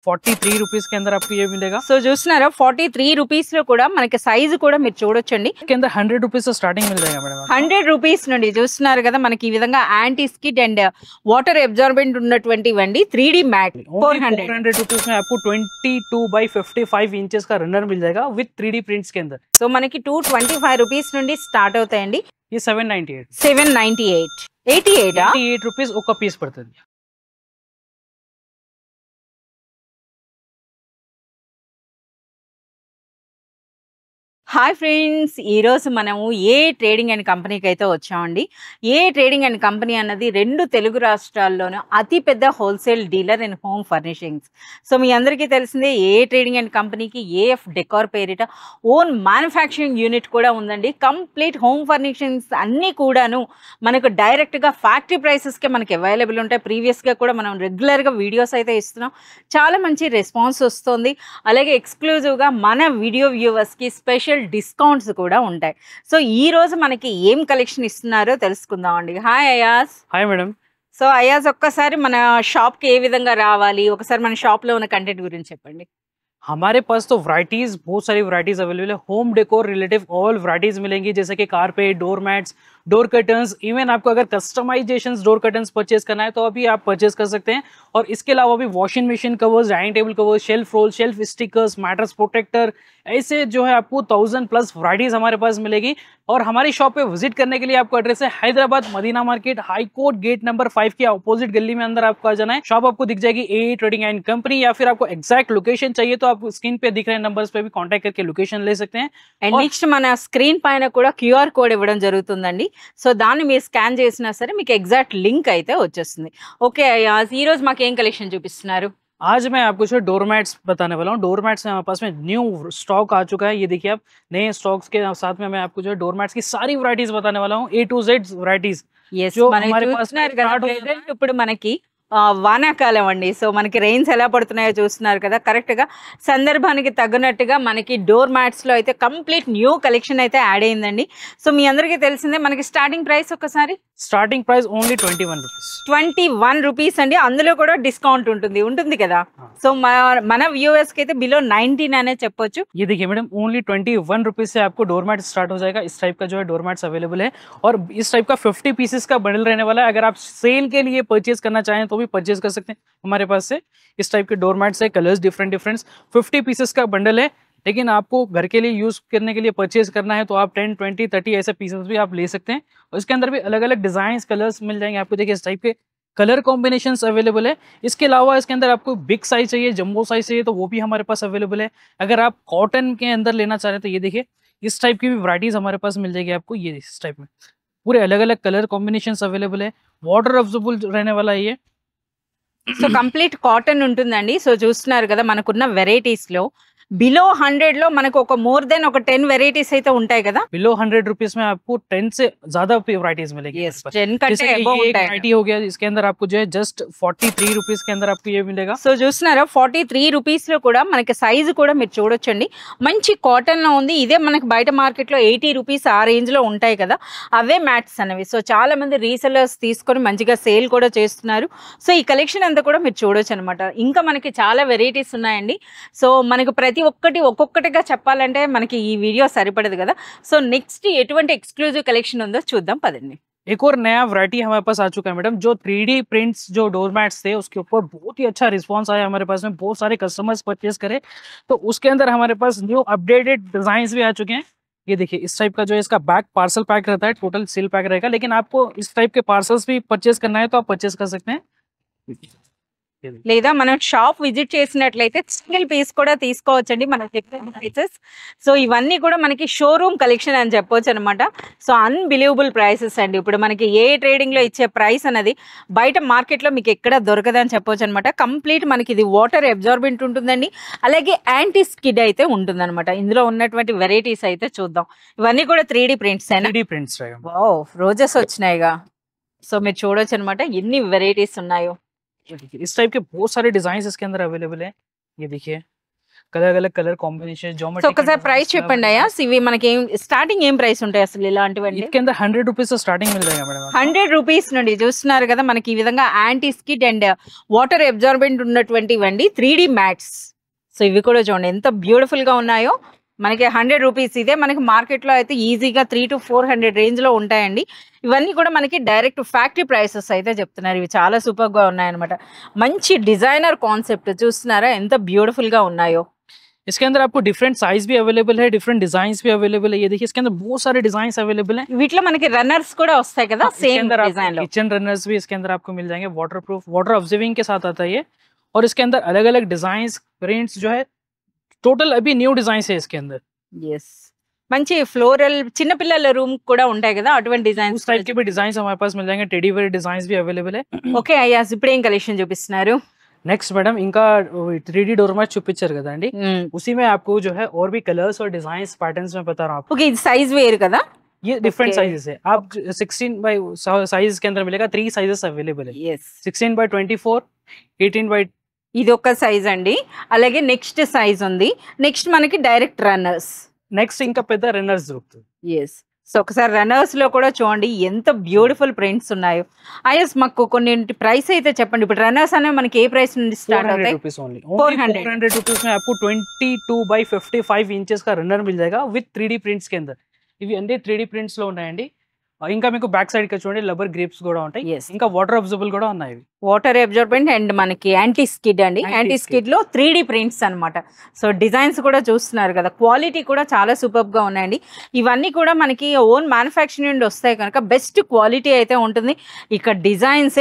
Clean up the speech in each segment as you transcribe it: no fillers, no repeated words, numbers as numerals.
43 rupees के अंदर आपको ये मिलेगा। సో చూస్తున్నారా 43 రూపీస్ లో కూడా మనకి సైజు కూడా మీరు చూడొచ్చండి। के अंदर 100 रुपीस से स्टार्टिंग मिल जाएगा मैडम। 100 రూపీస్ నుండి చూస్తున్నారు కదా మనకి ఈ విధంగా anti skid and water absorbent ఉన్నటువంటి ఇవ్వండి 3D మ్యాట్ 400 रुपीस में आपको 22/55 इंचेस का रनर मिल जाएगा विद 3D प्रिंट्स के अंदर। సో మనకి 225 రూపీస్ నుండి స్టార్ట్ అవుతాయండి। ये 798 88 रुपीस ఒక పీస్ పడుతుంది। హాయ్ ఫ్రెండ్స్, ఈరోజు మనము ఏ ట్రేడింగ్ అండ్ కంపెనీకి అయితే వచ్చామండి। ఏ ట్రేడింగ్ అండ్ కంపెనీ అన్నది రెండు తెలుగు రాష్ట్రాల్లోనూ అతిపెద్ద wholesale dealer and home furnishings. So మీ అందరికీ తెలిసిందే ఏ ట్రేడింగ్ అండ్ కంపెనీకి ఏఎఫ్ డెకార్ పేరిట ఓన్ మ్యానుఫ్యాక్చరింగ్ యూనిట్ కూడా ఉందండి। కంప్లీట్ హోమ్ ఫర్నిషింగ్స్ అన్నీ కూడాను మనకు డైరెక్ట్గా ఫ్యాక్టరీ ప్రైసెస్కే మనకి అవైలబుల్ ఉంటాయి। ప్రీవియస్గా కూడా మనం రెగ్యులర్గా వీడియోస్ అయితే ఇస్తున్నాం, చాలా మంచి రెస్పాన్స్ వస్తుంది। అలాగే ఎక్స్క్లూజివ్గా మన వీడియో వ్యూవర్స్కి స్పెషల్ డిస్కౌంట్స్ కూడా ఉంటాయి। సో ఈ రోజు మనకి ఏం కలెక్షన్ ఇస్తున్నారో తెలుసుకుందాం అండి। Hi Ayaz. Hi madam. So Ayaz, ఒక్కసారి మన షాప్కి ఏ విధంగా రావాలి, ఒకసారి మన షాప్లో ఉన్న కంటెంట్ గురించి చెప్పండి। हमारे पास तो वैरायटीज, बहुत सारी वैरायटीज अवेलेबल है। Home decor relative all varieties मिलेंगी, जैसे कि carpet, door mats, door curtains. Even आपको अगर कस्टमाइजेशन डोर कर्टन्स परचेज करना है तो अभी आप परचेज कर सकते हैं। और इसके अलावा भी washing machine covers, dining table covers, shelf roll, shelf stickers, mattress protector, ऐसे जो है आपको 1000+ वैरायटीज हमारे पास मिलेगी। और हमारी शॉप पे विजिट करने के लिए आपको एड्रेस है Hyderabad Madina market, high court gate number 5 के अपोजिट गली में अंदर आपको आ जाना है। शॉप आपको दिख जाएगी ए ट्रेडिंग एंड कंपनी। या फिर आपको एग्जैक्ट लोकेशन चाहिए तो आप स्क्रीन पे दिख रहे नंबर्स पे भी कांटेक्ट करके लोकेशन ले सकते हैं। అండ్ నెక్స్ట్ మన స్క్రీన్ పైన కూడా క్యూఆర్ కోడ్ ఇవ్వడం జరుగుతుందండి। సో దాన్ని మీరు స్కాన్ చేసినా సరే మీకు ఎగ్జాక్ట్ లింక్ అయితే వచ్చేస్తుంది। ఓకే అయాస్, ఈ రోజు మాకు ఏం కలెక్షన్ చూపిస్తున్నారు? आज मैं आपको जो डोर मैट्स बताने वाला हूँ। डोर मैट्स हमारे पास में न्यू स्टॉक आ चुका है। ये देखिए आप, नए स्टॉक्स के साथ में मैं आपको जो डोर मैट्स की सारी वैरायटीज बताने वाला हूँ, A to Z varieties. Yes, మనకి చూస్తున్నారు కదా ప్రెజెంట్ ఇప్పుడు మనకి వానాకాలం అండి। సో మనకి రెయిన్స్ ఎలా పడుతున్నాయో చూస్తున్నారు కదా, కరెక్ట్గా సందర్భానికి తగ్గినట్టుగా మనకి డోర్ మ్యాట్స్లో అయితే కంప్లీట్ న్యూ కలెక్షన్ అయితే యాడ్ అయిందండి। సో మీ అందరికీ తెలిసిందే మనకి స్టార్టింగ్ ప్రైస్ ఒకసారి starting price only 21 rupees. 21 rupees అండి, అందులో కూడా డిస్కౌంట్ ఉంటుంది కదా। సో మన వ్యూవర్స్కి అయితే బిలో 19 అనే చెప్పొచ్చు। ये देखिए मैडम, ओनली 21 रुपीज से आपको डोर मैट स्टार्ट हो जाएगा। इस टाइप का जो है डोर मैट्स अवेलेबल है और इस टाइप का 50 पीसेस का बंडल रहने वाला है। अगर आप सेल के लिए परचेज करना चाहें तो भी परचेज कर सकते हैं हमारे पास से। इस टाइप के डोर मैट्स है, कलर्स डिफरेंट 50 पीसेस का बंडल है। लेकिन आपको घर के लिए यूज करने के लिए परचेज करना है तो आप 10, 20, 30 ऐसे पीसेस भी आप ले सकते हैं। और इसके अंदर भी अलग अलग डिजाइन, कलर्स मिल जाएंगे आपको। देखिए इस टाइप के कलर कॉम्बिनेशंस अवेलेबल है। इसके अलावा इसके अंदर आपको बिग साइज चाहिए, जंबो साइज चाहिए तो वो भी हमारे पास अवेलेबल है। अगर आप कॉटन के अंदर लेना चाह रहे हैं तो ये देखिए इस टाइप की भी वैरायटीज हमारे पास मिल जाएगी आपको। ये इस टाइप में पूरे अलग अलग कलर कॉम्बिनेशंस अवेलेबल है। वाटर अब्जॉर्बल रहने वाला है ये। సో కంప్లీట్ కాటన్ ఉంటుందండి। సో చూస్తున్నారు కదా మనకున్న వెరైటీస్ లో బిలో 100 లో మనకు ఒక మోర్ దెన్ ఒక 10 వెరైటీస్ అయితే ఉంటాయి కదా। बिलो 100 रुपीज में आपको 10 से ज्यादा वैरायटीज मिलेगी। 10 కంటే जैसे कि అబౌవ్ ये एक ఉంటాయి। वैरायटी हो गया, इसके अंदर आपको जो है जस्ट 43 रुपीज के अंदर आपको ये मिलेगा। సో చూస్తున్నారా 43 రూపీస్ లో కూడా మనకి సైజు కూడా మీరు చూడొచ్చండి, మంచి కాటన్ లో ఉంది। ఇదే మనకి బయట మార్కెట్ లో 80 రూపీస్ ఆ రేంజ్ లో ఉంటాయి కదా, అవే మ్యాట్స్ అనేవి। సో చాలా మంది రీసెలర్స్ తీసుకొని మంచిగా సేల్ కూడా చేస్తున్నారు। సో ఈ కలెక్షన్ అంతా కూడా మీరు చూడొచ్చు అనమాట। ఇంకా మనకి చాలా వెరైటీస్ ఉన్నాయండి। సో మనకు ప్రతి ఒక్కొక్కటిగా చెప్పాలంటే మనకి ఈ వీడియో సరిపడదు కదా। సో నెక్స్ట్ ఎటువంటి ఎక్స్క్లూజివ్ కలెక్షన్ ఉందో చూద్దాం పదండి। एक और नया वैरायटी हमारे पास आ चुका है मैडम। जो 3D प्रिंट्स जो डोर मैट्स थे उसके ऊपर बहुत ही अच्छा रिस्पांस आया हमारे पास में, बहुत सारे कस्टमर्स परचेज करे तो उसके अंदर हमारे पास न्यू अपडेटेड डिजाइन भी आ चुके हैं। ये देखिए इस टाइप का जो है इसका बैक पार्सल पैक रहता है, टोटल सील पैक रहेगा। लेकिन आपको इस टाइप के पार्सल्स भी परचेज करना है तो आप परचेज कर सकते हैं। లేదా మనం షాప్ విజిట్ చేసినట్లయితే సింగిల్ పీస్ కూడా తీసుకోవచ్చండి మన ప్రైసెస్। సో ఇవన్నీ కూడా మనకి షోరూమ్ కలెక్షన్ అని చెప్పొచ్చు అనమాట। సో అన్బిలీవబుల్ ప్రైసెస్ అండి। ఇప్పుడు మనకి ఏ ట్రేడింగ్ లో ఇచ్చే ప్రైస్ అనేది బయట మార్కెట్ లో మీకు ఎక్కడ దొరకదని చెప్పొచ్చు అనమాట। కంప్లీట్ మనకి ఇది వాటర్ అబ్జార్బెంట్ ఉంటుందండి, అలాగే యాంటీ స్కిడ్ అయితే ఉంటుంది అనమాట। ఇందులో ఉన్నటువంటి వెరైటీస్ అయితే చూద్దాం। ఇవన్నీ కూడా 3D ప్రింట్స్ అయినా। 3D प्रिंट्स रहेगा। Wow, roses వచ్చినాయిగా। సో మీరు చూడొచ్చు అనమాట ఎన్ని వెరైటీస్ ఉన్నాయో। इस टाइप के बहुत सारे डिजाइन इसके अंदर अवेलेबल है। ये देखिए अलग-अलग कलर कॉम्बिनेशन సో ज्योमेट्रिकल ఒకసారి ప్రైస్ डिजाइन्स, చెప్పండి అయ్యా. ఇవి మనకి స్టార్టింగ్ ఏం ప్రైస్ ఉంటాయి అసలు ఇలాంటివంటే? इसके अंदर 100 रुपीज से स्टार्टिंग मिल जाएगा मैडम आपको। 100 రూపీస్ నుండి చూస్తున్నారు కదా మనకి ఈ విధంగా anti skid and water absorbent ఉన్నటువంటి ఇవ్వండి 3D మ్యాట్స్. సో ఇవి కూడా చూడండి ఎంత బ్యూటిఫుల్ గా ఉన్నాయో. మనకి 100 రూపీస్ ఇదే మనకి మార్కెట్ లో అయితే ఈజీగా 300 to 400 రేంజ్ లో ఉంటాయండి. ఇవన్నీ కూడా మనకి డైరెక్ట్ ఫ్యాక్టరీ ప్రైసెస్ అయితే చెప్తున్నారు. ఇవి చాలా సూపర్ గా ఉన్నాయన్నమాట. మంచి డిజైనర్ కాన్సెప్ట్ చూస్తున్నారా ఎంత బ్యూటిఫుల్ గా ఉన్నాయో. इसके अंदर आपको डिफरेंट साइज भी अवेलेबल है, डिफरेंट डिजाइन भी अवेलेबल है। ये देखिए इसके अंदर बहुत सारे डिजाइन अवेलेबल हैं। వీటిలో మనకి రన్నర్స్ కూడా వస్తాయి కదా సేమ్ డిజైన్ లో. किचन रनर्स भी इसके अंदर आपको मिल जाएंगे, वाटरप्रूफ, वाटर ऑब्जर्विंग के साथ आता है ये। और इसके अंदर अलग अलग डिजाइन प्रिंट्स जो है टोटल अभी न्यू डिजाइन है इसके अंदर। yes మంచి ఫ్లోరల్ చిన్న పిల్లల రూమ్ కూడా ఉంటాయి కదా అటువంటి उस డిజైన్స్ टाइप के भी डिजाइन हमारे पास मिल जाएंगे, टेडी वेयर डिजाइन भी अवेलेबल है। ఓకే అయ్యా ఇప్పుడు ఏం కలెక్షన్ చూపిస్తున్నారు? नेक्स्ट मैडम इनका 3D डोरमेट చూపించారు కదండి, उसी में आपको जो है और भी कलर्स और डिजाइन पैटर्न्स में बता रहा हूँ आपको। ఓకే ఇది సైజ్ వేరు కదా? ये डिफरेंट Okay. साइजेस है। आप 16 बाय साइज के अंदर मिलेगा, 3 साइजेस अवेलेबल है। ఎస్ 16 by 24, 18 by ఇది ఒక సైజ్ అండి. అలాగే నెక్స్ట్ సైజ్ ఉంది. నెక్స్ట్ మనకి డైరెక్ట్ రన్నర్స్. నెక్స్ట్ ఇంకా పెద్ద రన్నర్స్ దొరుకుతుంది. ఎస్ సో ఒకసారి రన్నర్స్ లో కూడా చూడండి ఎంత బ్యూటిఫుల్ ప్రింట్స్ ఉన్నాయో. ఐఎస్ మాకు కొన్ని ప్రైస్ అయితే చెప్పండి. ఇప్పుడు రన్నర్స్ అనేవి మనకి ఏ ప్రైస్ నుండి స్టార్ట్ 400 అవుతాయి? Rupees only. 400 400 रुपीस में आपको 22 by 55 इंचेस का रनर मिल जाएगा विथ 3D प्रिंट्स के अंदर। ఇవి అన్ని 3D ప్రింట్స్ లో ఉన్నాయండి. ఇంకా మీకు బ్యాక్ సైడ్ కి చూడండి రబ్బర్ గ్రిప్స్ కూడా ఉంటాయి. Yes. ఇంకా వాటర్ అబ్జర్బుల్ కూడా ఉన్నాయి ఇవి. వాటర్ అబ్జర్బెంట్ అండ్ మనకి యాంటీ స్కిడ్ అండి. యాంటీ స్కిడ్ లో 3D ప్రింట్స్ అన్నమాట. సో డిజైన్స్ కూడా చూస్తున్నారు కదా, క్వాలిటీ కూడా చాలా సూపర్ గా ఉన్నాయండి. ఇవన్నీ కూడా మనకి ఓన్ మ్యానుఫ్యాక్చరింగ్ నుండి వస్తాయి కనుక బెస్ట్ క్వాలిటీ అయితే ఉంటుంది. ఇక డిజైన్స్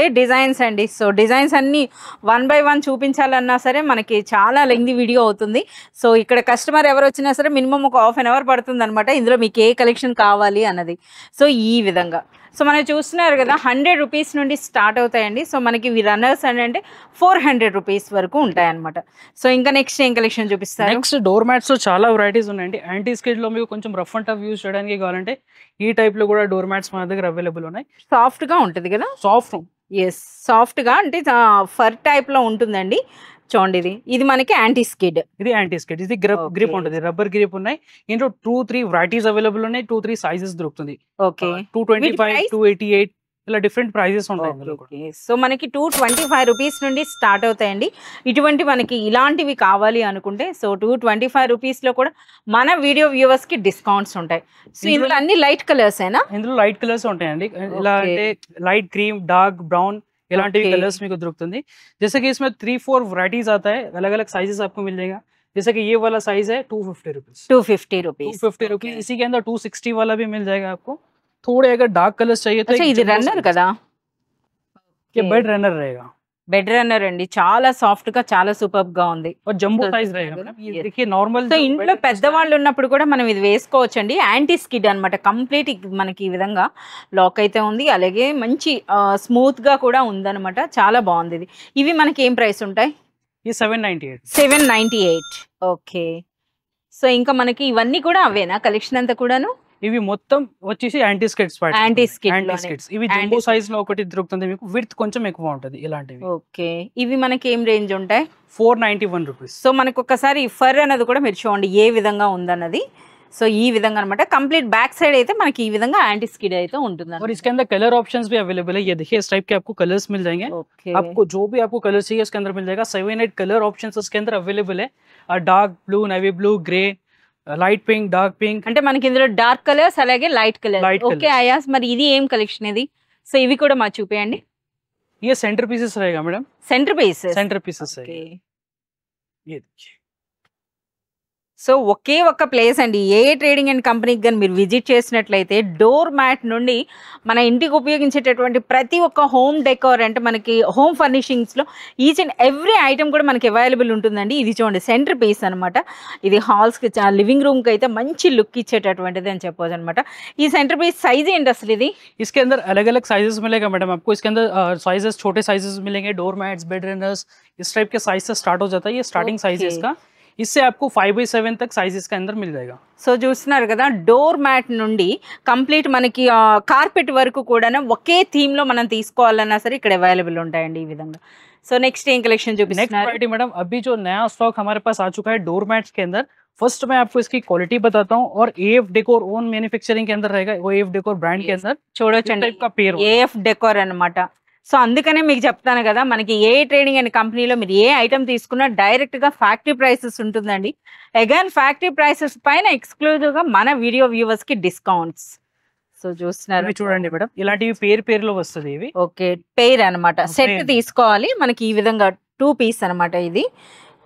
అండి. సో డిజైన్స్ అన్ని 1 by 1 చూపించాలన్నా సరే మనకి చాలా లెంగ్తీ వీడియో అవుతుంది. సో ఇక్కడ కస్టమర్ ఎవరు వచ్చినా సరే మినిమం ఒక హాఫ్ అన్ అవర్ పడుతుంది అనమాట ఇందులో మీకు ఏ కలెక్షన్ కావాలి అన్నది. సో ఈ విధంగా సో మనం చూస్తున్నారు కదా 100 రూపీస్ నుండి స్టార్ట్ అవుతాయండి. సో మనకి ఇవి రన్నర్స్ అంటే 400 రూపీస్ వరకు ఉంటాయి అనమాట. సో ఇంకా నెక్స్ట్ ఏం కలెక్షన్ చూపిస్తారు? నెక్స్ట్ డోర్ మ్యాట్స్ లో చాలా వెరైటీస్ ఉన్నాయండి. యాంటీ స్కిడ్ లో మీకు కొంచెం రఫ్ అండ్ టఫ్ యూజ్ చేయడానికి కావాలంటే ఈ టైప్ లో కూడా డోర్ మ్యాట్స్ మన దగ్గర అవైలబుల్ ఉన్నాయి. సాఫ్ట్ గా ఉంటుంది కదా? సాఫ్ట్, ఎస్ సాఫ్ట్ గా అంటే ఫర్ టైప్ లో ఉంటుందండి. చూడండి ఇది మనకి యాంటీ స్కిడ్. ఇది యాంటీ స్కిడ్, ఇది గ్రిప్ ఉంటుంది, రబ్బర్ గ్రిప్ ఉన్నాయి. ఇంట్లో 2-3 వెరైటీస్ అవైలబుల్ ఉన్నాయి, 2-3 సైజెస్ దొరుకుతుంది. ఓకే 225, 288 ఇలా డిఫరెంట్ ప్రైజెస్ ఉంటాయి ఇందులో కూడా. సో మనకి 225 రూపీస్ నుండి స్టార్ట్ అవుతాయండి. ఇటువంటి మనకి ఇలాంటివి కావాలి అనుకుంటే సో 225 రూపీస్ లో కూడా మన వీడియో వ్యూవర్స్ కి డిస్కౌంట్స్ ఉంటాయి. సో ఇందులో అన్ని లైట్ కలర్స్ ఏనా? ఇందులో లైట్ కలర్స్ ఉంటాయండి. ఇలా అంటే లైట్ క్రీమ్, డార్క్ ब्राउन इलांटी कलर्स में दొరుకుతుంది. जैसे कि इसमें 3-4 वैरायटीज आता है, अलग अलग साइजेस आपको मिल जाएगा. जैसे कि ये वाला साइज है 250 रुपीज, 250 रुपीज। इसी के अंदर 260 वाला भी मिल जाएगा आपको. थोड़े अगर डार्क कलर्स चाहिए तो ఇది రన్నర్ కదా? ये बेड रनर रहेगा, బెడ్ రన్నర్ అండి. చాలా సాఫ్ట్ గా చాలా సూపర్ గా ఉంది. और जंबो साइज रहेगा मैडम. ये देखिए नॉर्मल. సో ఇంట్లో పెద్దవాళ్ళు ఉన్నప్పుడు కూడా మనం ఇది వేసుకోవచ్చండి. యాంటీ స్కిడ్ అన్నమాట. కంప్లీట్ మనకి ఈ విధంగా లాక్ అయితే ఉంది. అలాగే మంచి స్మూత్ గా కూడా ఉందన్నమాట. చాలా బాగుంది ఇది. ఇవి మనకి ఏం ప్రైస్ ఉంటాయి? ये 798. 798. ఓకే సో ఇంకా మనకి ఇవన్నీ కూడా అవేనా కలెక్షన్ అంతా కూడాను? ఇవి మొత్తం వచ్చేసి anti skids part. Anti skid anti skids ఇవి జంబో సైజ్ లో ఒకటి దొరుకుతుంది మీకు, విడ్త్ కొంచెం ఎక్కువ ఉంటుంది ఇలాంటివి. ఓకే ఇవి మనకి ఏం రేంజ్ ఉంటాయి? 491 రూపీస్. సో మనకు ఒకసారి ఈ ఫర్ అన్నది కూడా మీరు చూడండి ఏ విధంగా ఉందన్నది. సో ఈ విధంగా అనమాట. కంప్లీట్ బ్యాక్ సైడ్ అయితే మనకి ఈ విధంగా యాంటీ స్కిడ్ అయితే ఉంటుంది. और इसके अंदर कलर ऑप्शंस भी अवेलेबल है. ये देखिए इस टाइप के आपको कलर्स मिल जाएंगे. आपको जो भी आपको कलर चाहिए इसके अंदर मिल जाएगा. 7-8 कलर ऑप्शंस इसके अंदर अवेलेबल है. Dark blue, navy blue, grey, light pink, dark pink. అంటే మనకి ఇందులో డార్క్ కలర్స్ అలాగే లైట్ కలర్. ఓకే అయాస్ మరి ఇది ఏం కలెక్షన్ ఇది? సో ఇవి కూడా మాకు చూపేయండి. ये सेंटर पीसेस रहेगा मैडम. సెంటర్ పీసెస్ है ये देखिए. సో ఒకే ఒక్క ప్లేస్ అండి. ఏ ట్రేడింగ్ అండ్ కంపెనీకి కానీ మీరు విజిట్ చేసినట్లయితే డోర్ మ్యాట్ నుండి మన ఇంటికి ఉపయోగించేటటువంటి ప్రతి ఒక్క హోమ్ డెకోర్ అంటే మనకి హోమ్ ఫర్నిషింగ్స్లో ఈచ్ అండ్ ఎవ్రీ ఐటమ్ కూడా మనకి అవైలబుల్ ఉంటుందండి. ఇది చూడండి సెంటర్ పీస్ అనమాట. ఇది హాల్స్కి లివింగ్ రూమ్కి అయితే మంచి లుక్ ఇచ్చేటటువంటిది అని చెప్పవచ్చు అనమాట. ఈ సెంటర్ పీస్ సైజ్ ఏంటి అసలు ఇది? इसके अंदर अलग अलग साइजेस मिलेगा मैडम आपको. इसके अंदर साइजेस छोटे साइजेस मिलेंगे. डोर मैट्स, बेड रनर्स इस टाइप के साइज से स्टार्ट हो जाता है. ये स्टार्टिंग साइज है इसका. इससे आपको 5/7 तक साइज इसके अंदर मिल जाएगा. సో చూస్తున్నారు కదా డోర్ మ్యాట్ నుండి కంప్లీట్ మనకి కార్పెట్ వరకు కూడా ఒకే థీమ్ లో మనం తీసుకోవాలన్నా సరే ఇక్కడ అవైలబుల్ ఉంటాయండి ఈ విధంగా. సో నెక్స్ట్ ఏం కలెక్షన్ नेक्स्ट చూపిస్తున్నారు? वैरायटी मैडम, अभी जो नया स्टॉक हमारे पास आ चुका है डोर मैट्स के अंदर। फर्स्ट मैं आपको इसकी क्वालिटी बताता हूँ, और एएफ डेकोर ओन मैन्युफैक्चरिंग के अंदर रहेगा, वो एएफ डेकोर ब्रांड के अंदर इस చూడొచ్చండి, टाइप का पेयर होगा। ఏఎఫ్ డెకోర్ అన్నమాట. సో అందుకనే మీకు చెప్తాను కదా, మనకి ఏ ట్రేడింగ్ అనే కంపెనీలో మీరు ఏ ఐటమ్ తీసుకున్నా డైరెక్ట్ గా ఫ్యాక్టరీ ప్రైసెస్ ఉంటుందండి. అగైన్ ఫ్యాక్టరీ ప్రైసెస్ పైన ఎక్స్క్లూజివ్ గా మన వీడియో వ్యూవర్స్ కి డిస్కౌంట్స్. సో చూస్తున్నారు, ఇవి చూడండి మేడం, ఇలాంటివి పేరులో వస్తుంది ఇవి. ఓకే, పెయిర్ అన్నమాట. Set pair. తీసుకోవాలి మనకి ఈ విధంగా 2 పీస్ అన్నమాట. ఇది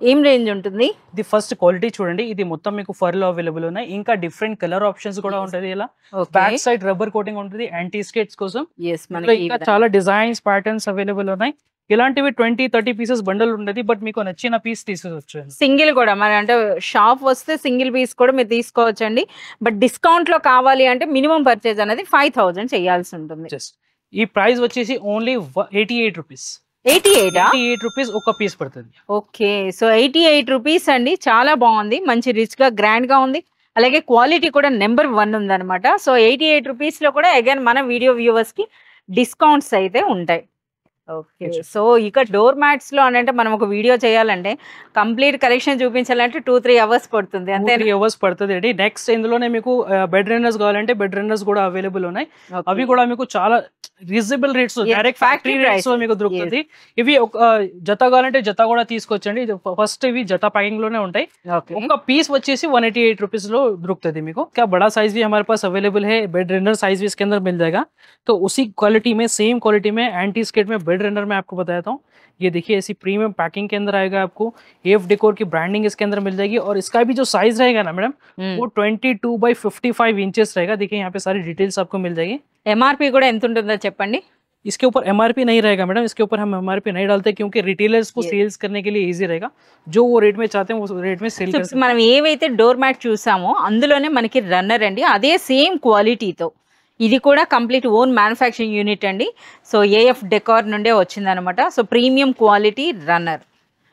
ఏం రేంజ్ ఉంటుంది? ఇది ఫస్ట్ క్వాలిటీ చూడండి, ఇది మొత్తం మీకు ఫర్ లో అవైలబుల్ ఉన్నాయి. ఇంకా డిఫరెంట్ కలర్ ఆప్షన్స్ కూడా ఉంటది. ఇలా okay, back side rubber coating ఉంటుంది యాంటీ స్కేట్స్ కోసం. yes ఇందులో మనకి ఈ ఇంకా విధంగా చాలా డిజైన్స్ ప్యాటర్న్స్ అవైలబుల్ ఉన్నాయి. ఇలాంటివి 20-30 పీసెస్ బండల్ ఉండదు, బట్ మీకు నచ్చిన పీస్ తీసుకోవచ్చు. సింగిల్ కూడా మరి అంటే షాప్ వస్తే సింగిల్ పీస్ కూడా మీరు తీసుకోవచ్చండి. బట్ డిస్కౌంట్ లో కావాలి అంటే మినిమం పర్చేజ్ అనేది 5000 చేయాల్సి ఉంటుంది. జస్ట్ ఈ ప్రైస్ వచ్చేసి ఓన్లీ 88 రూపీస్. 88 రూపీస్ ఒక పీస్ పడుతుంది. ఓకే, సో 88 రూపీస్ అండి. చాలా బాగుంది, మంచి రిచ్ గా గ్రాండ్ గా ఉంది. అలాగే క్వాలిటీ కూడా నెంబర్ 1 ఉందన్నమాట. సో 88 రూపీస్ లో కూడా అగైన్ మన వీడియో వ్యూవర్స్ కి డిస్కౌంట్స్ అయితే ఉంటాయి. ఓకే, సో ఇక డోర్ మ్యాట్స్ లో అని అంటే మనం ఒక వీడియో చేయాలంటే కంప్లీట్ కలెక్షన్ చూపించాలంటే 2-3 అవర్స్ పడుతుంది అంతే. 3 అవర్స్ పడుతుంది అండి. నెక్స్ట్ ఇందులోనే మీకు బెడ్ రన్నర్స్ కావాలంటే బెడ్ రన్నర్స్ కూడా అవైలబుల్ ఉన్నాయి. అవి కూడా మీకు చాలా reasonable rates, direct factory rates లో మీకు దొరుకుతుంది. ఇవి ఒక జత కావాలంటే జత కూడా తీసుకోవచ్చండి. ఫస్ట్ ఇవి జత ప్యాకింగ్ లోనే ఉంటాయి. ఒక పీस వచ్చేసి 188 रुपीज लो रुकते मेरे को। क्या बड़ा साइज भी हमारे पास अवेलेबल है, बेड रनर साइज भी इसके अंदर मिल जाएगा। तो उसी क्वालिटी में, सेम क्वालिटी में, एंटी स्केट में बेड रनर में आपको बताता हूँ। ये देखिए ऐसी प्रीमियम पैकिंग के अंदर आएगा आपको। एफ डेकोर की ब्रांडिंग इसके अंदर मिल जाएगी, और इसका भी जो साइज रहेगा ना मैडम, वो 22x55 इंचेस रहेगा। देखिए यहाँ पे सारी डिटेल्स आपको मिल जाएगी। ఎంఆర్పి కూడా ఎంత ఉంటుందో చెప్పండి? इसके ऊपर एमआरपी नहीं रहेगा मैडम, इसके ऊपर हम एमआरपी नहीं डालते, क्योंकि रिटेलर्स को सेल्स करने के लिए इजी रहेगा। जो वो रेट में चाहते हैं वो रेट में सेल कर सकते हैं। మనం ఏవైతే డోర్ మ్యాట్ చూసామో అందులోనే మనకి రన్నర్ అండి, అదే సేమ్ క్వాలిటీతో. ఇది కూడా కంప్లీట్ ఓన్ మ్యానుఫ్యాక్చరింగ్ యూనిట్ అండి. సో ఏఎఫ్ డెకార్ నుండే వచ్చిందనమాట. So premium quality runner.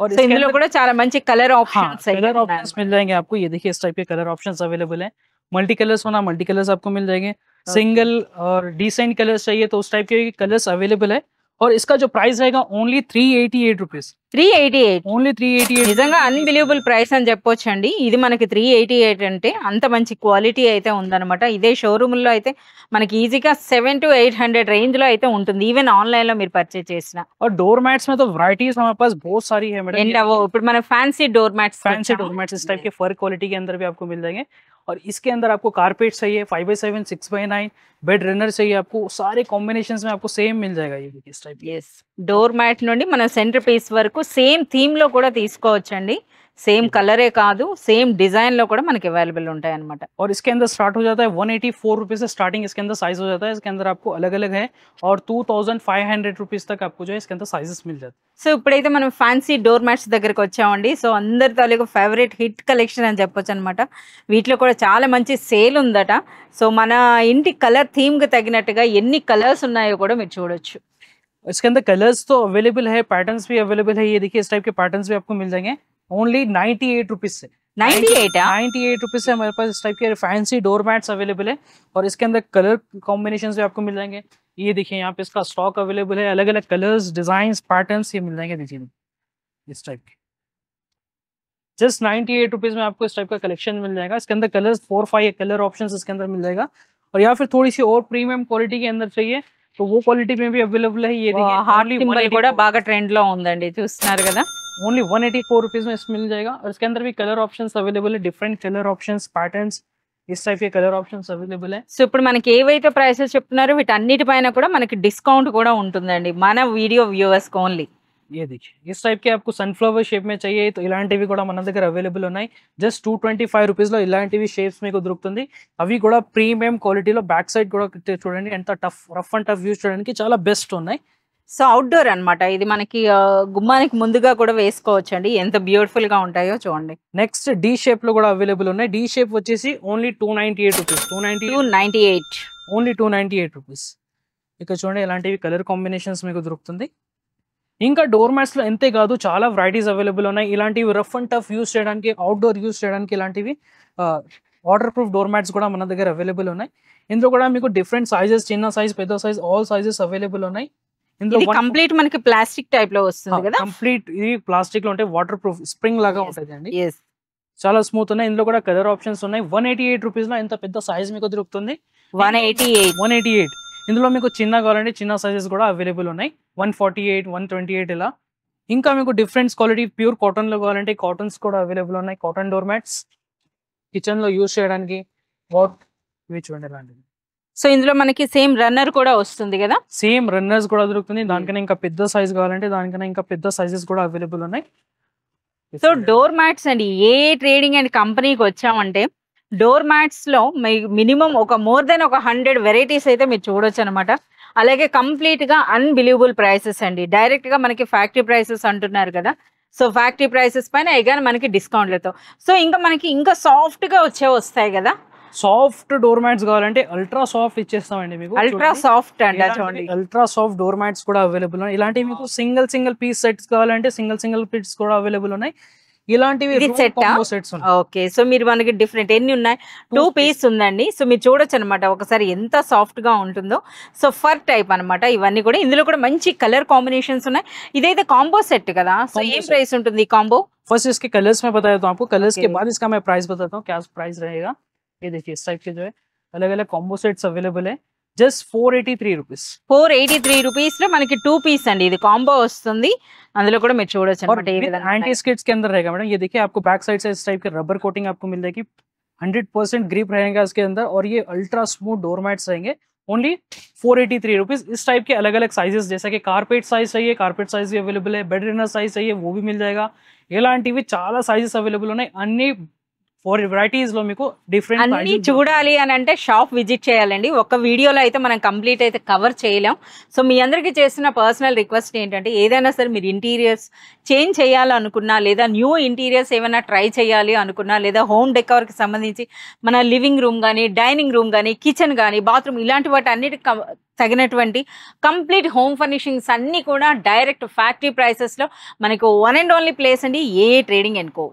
और సో ఇందులో కూడా చాలా మంచి కలర్ ఆప్షన్స్ कलर ऑप्शंस मिल जाएंगे आपको। ये देखिए इस टाइप के कलर ऑप्शंस अवेलेबल है। मल्टी कलर्स होना, मल्टी कलर्स आपको मिल जाएंगे। सिंगल और डिसेंट कलर्स चाहिए तो उस टाइप के कलर्स अवेलेबल है। और इसका जो प्राइस रहेगा ओनली 388 रुपीज। 388 ఓన్లీ 388। నిజంగా అన్బిలీవబుల్ ప్రైస్ అని చెప్పొచ్చు అండి. ఇది మనకి 388 అంటే అంత మంచి క్వాలిటీ అయితే ఉందన్నమాట. ఇదే షోరూమ్ లో అయితే మనకి ఈజీగా 700 to 800 रेंज లో అయితే ఉంటుంది, ఈవెన్ ఆన్లైన్ లో మీరు పర్చేస్ చేసిన. और डोर मैट्स में तो वैरायटीज हमारे पास बहुत सारी है मैडम। ఏంటవో ఇప్పుడు మన fancy door mats, fancy door mats इस टाइप के फर क्वालिटी के अंदर भी आपको मिल जाएंगे। और इसके अंदर आपको कारपेट चाहिए 5x7, 6x9, बेड रनर चाहिए आपको, सारे कॉम्बिनेशंस में आपको सेम मिल जाएगा। ये देखिए इस टाइप की। ఎస్, డోర్ మ్యాట్ నుండి మన సెంటర్ పీస్ వరకు సేమ్ థీమ్ లో కూడా తీసుకోవచ్చండి. సేమ్ కలరే కాదు, సేమ్ డిజైన్ లో కూడా మనకి అవైలబుల్ ఉంటాయి అన్నమాట. और इसके अंदर स्टार्ट हो जाता है 184 रुपीज से स्टार्टिंग इसके अंदर साइज हो जाता है। इसके अंदर आपको अलग अलग है, और 2500 रुपीज तक आपको जो है इसके अंदर साइजेस मिल जाते हैं। సో ఇప్పుడైతే మనం ఫ్యాన్సీ డోర్ మ్యాట్స్ దగ్గరికి వచ్చామండి. సో అందరి తాలూకు ఫేవరెట్ హిట్ కలెక్షన్ అని చెప్పొచ్చు అనమాట. వీటిలో కూడా చాలా మంచి సేల్ ఉందట. సో మన ఇంటి కలర్ థీమ్ కి తగినట్టుగా ఎన్ని కలర్స్ ఉన్నాయో కూడా మీరు చూడొచ్చు. इसके अंदर कलर्स तो अवेलेबल है, पैटर्न्स भी अवेलेबल है। ये देखिए इस टाइप के पैटर्न्स भी आपको मिल जाएंगे ओनली 98 रुपीज से। 98 रुपीज से हमारे पास इस टाइप के फैंसी डोर मैट्स अवेलेबल है। और इसके अंदर कलर कॉम्बिनेशन भी आपको मिल जाएंगे। ये देखिए यहाँ पे इसका स्टॉक अवेलेबल है, अलग अलग कलर्स, डिजाइन, पैटर्न्स ये मिल जाएंगे। देखिए इस टाइप के जस्ट 98 रुपीज में आपको इस टाइप का कलेक्शन मिल जाएगा। इसके अंदर कलर्स 4-5 कलर ऑप्शन इसके अंदर मिल जाएगा। और या फिर थोड़ी सी और प्रीमियम क्वालिटी के अंदर चाहिए तो वो क्वालिटी में भी अवेलेबल है। ये देखिए హార్ట్ సింబల్ కూడా బాగా ట్రెండ్ లో ఉందండి, చూస్తున్నారు కదా. ओनली 184 रुपीज में इसमें मिल जाएगा। और इसके अंदर भी कलर ऑप्शंस अवेलेबल है, डिफरेंट कलर ऑप्शंस, पैटर्न्स, इस टाइप के कलर ऑप्शंस अवेलेबल है। సో ఇప్పుడు మనకి ఏవైతే ప్రైసెస్ చెప్తున్నారో వీటన్నిటిపైన కూడా మనకి డిస్కౌంట్ కూడా ఉంటుందండి మన వీడియో వ్యూవర్స్ కి ఓన్లీ. ये देखिए इस टाइप के आपको सनफ्लावर शेप में चाहिए तो ఇలాంటివి కూడా మన దగ్గర అవైలబుల్ ఉన్నాయి। జస్ట్ 225 రూపీస్ లో ఇలాంటివి షేప్స్ మీకు దొరుకుతుంది। అవి కూడా ప్రీమియం క్వాలిటీలో బ్యాక్ సైడ్ కూడా చూడండి ఎంత రఫ్ అండ్ టఫ్ యూస్ చేయడానికి చాలా బెస్ట్ ఉన్నాయి। సో అవుట్డోర్ అన్నమాట ఇది, మనకి గుమ్మానికి ముందుగా కూడా వేసుకోవచ్చు అండి. ఎంత బ్యూటిఫుల్ గా ఉంటాయో చూడండి. నెక్స్ట్ డి షేప్ లో కూడా అవైలబుల్ ఉన్నాయి। డి షేప్ వచ్చేసి ఓన్లీ 298 రూపీస్। 298 only 298 rupees. ఇక చూడండి ఇలాంటివి కలర్ కాంబినేషన్స్ మీకు దొరుకుతుంది। ఇంకా డోర్ మ్యాట్స్ లో ఎంతే కాదు చాలా వెరైటీస్ అవైలబుల్ ఉన్నాయి। ఇలాంటివి రఫ్ అండ్ టఫ్ యూస్ చేయడానికి, అవుట్డోర్ యూస్ చేయడానికి ఇలాంటివి వాటర్ ప్రూఫ్ డోర్ మ్యాట్స్ కూడా మన దగ్గర అవైలబుల్ ఉన్నాయి। ఇందులో కూడా మీకు డిఫరెంట్ సైజెస్, చిన్న సైజ్, పెద్ద సైజ్, ఆల్ సైజెస్ అవైలబుల్ ఉన్నాయి। ఇందులో ఇది కంప్లీట్ మనకి ప్లాస్టిక్ టైప్ లో వస్తుంది కదా. కంప్లీట్ ఇది ప్లాస్టిక్ లో ఉంటే వాటర్ ప్రూఫ్ స్ప్రింగ్ లాగా ఉంటుంది అండి. ఎస్, చాలా స్మూత్ ఉన్నాయి. ఇందులో కూడా కలర్ ఆప్షన్స్ ఉన్నాయి. 188 రూపీస్ లో ఎంత పెద్ద సైజ్ మీకు దొరుకుతుంది. 188. 188. ఇందులో మీకు చిన్న కావాలంటే చిన్న సైజెస్ కూడా అవైలబుల్ ఉన్నాయి. 148, 128 ఇలా. ఇంకా మీకు డిఫరెంట్ క్వాలిటీ ప్యూర్ కాటన్ లో కావాలంటే కాటన్స్ కూడా అవైలబుల్ ఉన్నాయి. కాటన్ డోర్ మ్యాట్స్ కిచెన్ లో యూజ్ చేయడానికి ఇవి చూడండి ఇలాంటివి. సో ఇందులో మనకి సేమ్ రన్నర్ కూడా వస్తుంది కదా. సేమ్ రన్నర్స్ కూడా దొరుకుతుంది. దానికన్నా ఇంకా పెద్ద సైజ్ కావాలంటే దానికన్నా ఇంకా పెద్ద సైజెస్ కూడా అవైలబుల్ ఉన్నాయి. సో డోర్ మ్యాట్స్ అండి, ఏ ట్రేడింగ్ అండ్ కంపెనీకి వచ్చామంటే డోర్ మ్యాట్స్ లో మినిమం ఒక మోర్ దెన్ ఒక 100 వెరైటీస్ అయితే మీరు చూడొచ్చు అనమాట. అలాగే కంప్లీట్ గా అన్బిలీవబుల్ ప్రైసెస్ అండి. డైరెక్ట్ గా మనకి ఫ్యాక్టరీ ప్రైసెస్ అంటున్నారు కదా. సో ఫ్యాక్టరీ ప్రైసెస్ పైన ఎగానే మనకి డిస్కౌంట్లతో. సో ఇంకా మనకి ఇంకా సాఫ్ట్ గా వస్తాయి కదా. సాఫ్ట్ డోర్ మ్యాట్స్ కావాలంటే అల్ట్రా సాఫ్ట్ ఇచ్చేస్తామండి మీకు. అల్ట్రా సాఫ్ట్ అండి చూడండి. అల్ట్రా సాఫ్ట్ డోర్ మ్యాట్స్ కూడా అవైలబుల్ ఉన్నాయి. ఇలాంటివి మీకు సింగిల్ పీస్ సెట్స్ కావాలంటే సింగిల్ పీస్ కూడా అవైలబుల్ ఉన్నాయి. ఇలాంటివి సెట్స్. ఓకే, సో మీరు మనకి డిఫరెంట్ ఎన్ని ఉన్నాయి, 2 పీస్ ఉందండి. సో మీరు చూడొచ్చు అనమాట ఒకసారి ఎంత సాఫ్ట్ గా ఉంటుందో. సో ఫర్ టైప్ అనమాట ఇవన్నీ కూడా. ఇందులో కూడా మంచి కలర్ కాంబినేషన్స్ ఉన్నాయి. ఇదైతే కాంబో సెట్ కదా. సో ఏం ప్రైస్ ఉంటుంది ఈ కాంబో? फर्स्ट इसके कलर्स में बता देता हूँ आपको. कलर्स के बाद इसका मैं प्राइस बताता हूँ क्या प्राइस रहेगा. ये देखिए इस टाइप के जो है अलग अलग कॉम्बो सेट्स अवेलेबल है. Just 483 rupees. 483 రూపీస్ లో మనకి 2 పీస్ అండి. ఇది కాంబో వస్తుంది. అందులో కూడా మీరు చూడొచ్చు అన్నమాట ఏ విధంగా. एंटी स्किड्स के अंदर रहेगा मैडम. ये देखिए आपको बैक साइड से इस टाइप के रबर कोटिंग आपको मिल जाएगी. 100% ग्रिप रहेगा इसके अंदर और ये अल्ट्रा स्मूथ डोर मैट्स रहेंगे. Only 483 rupees. इस टाइप के अलग अलग साइजेस जैसा कि कारपेट साइज चाहिए कारपेट साइज भी अवेलेबल है. बेड रिनर साइज चाहिए वो भी मिल जाएगा. ఇలాంటివి చాలా సైజెస్ అవైలబుల్ ఉన్నాయి. అన్ని 4 వెరైటీస్ లో మీకు డిఫరెంట్ అన్ని చూడాలి అని అంటే షాప్ విజిట్ చేయాలండి. ఒక వీడియోలో అయితే మనం కంప్లీట్ అయితే కవర్ చేయలేం. సో మీ అందరికీ చేసిన పర్సనల్ రిక్వెస్ట్ ఏంటంటే ఏదైనా సరే మీరు ఇంటీరియర్స్ చేంజ్ చేయాలనుకున్నా లేదా న్యూ ఇంటీరియర్స్ ఏమైనా ట్రై చేయాలి అనుకున్నా లేదా హోమ్ డెకార్కి సంబంధించి మన లివింగ్ రూమ్ కానీ డైనింగ్ రూమ్ కానీ కిచెన్ కానీ బాత్రూమ్ ఇలాంటి వాటి అన్నిటికి తగినటువంటి కంప్లీట్ హోమ్ ఫర్నిషింగ్స్ అన్నీ కూడా డైరెక్ట్ ఫ్యాక్టరీ ప్రైసెస్లో మనకు వన్ అండ్ ఓన్లీ ప్లేస్ అండి ఏ ట్రేడింగ్ అండ్ కో.